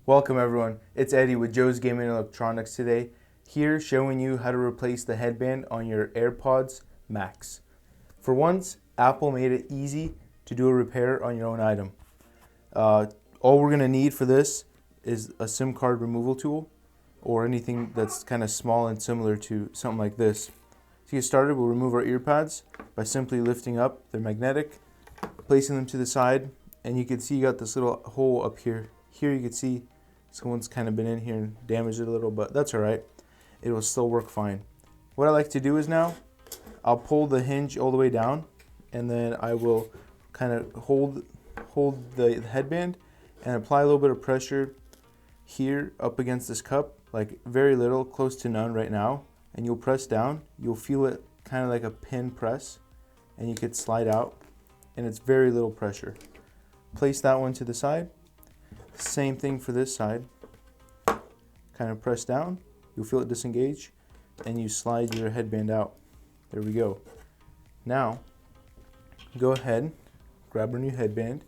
Welcome everyone, it's Eddie with Joe's Gaming Electronics today, here showing you how to replace the headband on your AirPods Max. For once, Apple made it easy to do a repair on your own item. All we're going to need for this is a SIM card removal tool or anything that's kind of small and similar to something like this. To get started, we'll remove our earpads by simply lifting up. They're magnetic, placing them to the side, and you can see you got this little hole up here. Here you can see someone's kind of been in here and damaged it a little, but that's alright. It will still work fine. What I like to do is now, I'll pull the hinge all the way down, and then I will kind of hold the headband and apply a little bit of pressure here up against this cup, like very little, close to none right now, and you'll press down. You'll feel it kind of like a pin press, and you could slide out, and it's very little pressure. Place that one to the side. Same thing for this side. Kind of press down, you'll feel it disengage, and you slide your headband out. There we go. Now, go ahead, grab our new headband,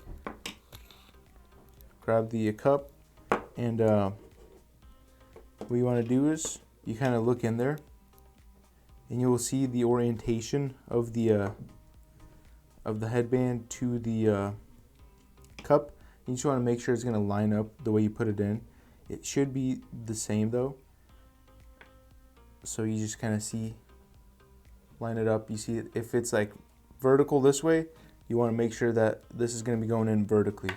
grab the cup, and what you want to do is you kind of look in there, and you will see the orientation of the headband to the cup. You just want to make sure it's going to line up the way you put it in. It should be the same though. So you just kind of see, line it up. You see if it's like vertical this way, you want to make sure that this is going to be going in vertically.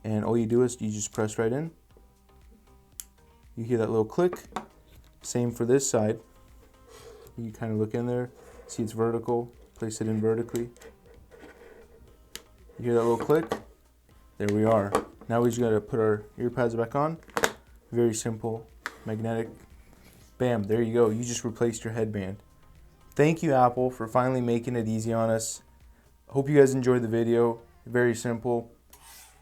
And all you do is you just press right in. You hear that little click. Same for this side. You kind of look in there, see it's vertical, place it in vertically. You hear that little click? There we are. Now we just gotta put our earpads back on. Very simple, magnetic. Bam, there you go. You just replaced your headband. Thank you, Apple, for finally making it easy on us. Hope you guys enjoyed the video. Very simple.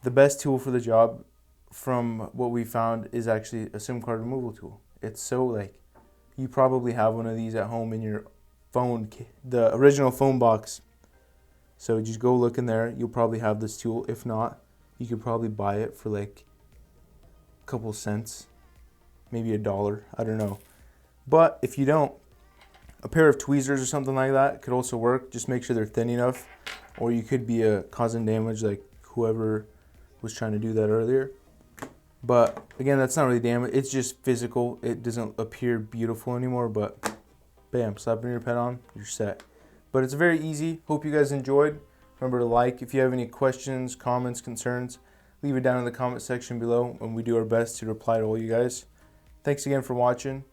The best tool for the job, from what we found, is actually a SIM card removal tool. It's so like, you probably have one of these at home in your phone, the original phone box. So just go look in there. You'll probably have this tool. If not, you could probably buy it for like a couple cents, maybe $1, I don't know. But if you don't, a pair of tweezers or something like that could also work. Just make sure they're thin enough, or you could be causing damage like whoever was trying to do that earlier. But again, that's not really damage, it's just physical. It doesn't appear beautiful anymore, but bam, slapping your pet on, you're set. But it's very easy. Hope you guys enjoyed. Remember to like. If you have any questions, comments, concerns, leave it down in the comment section below, and we do our best to reply to all you guys. Thanks again for watching,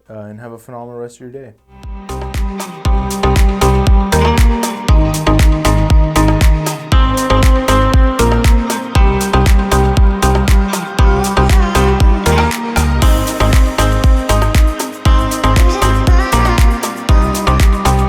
and have a phenomenal rest of your day.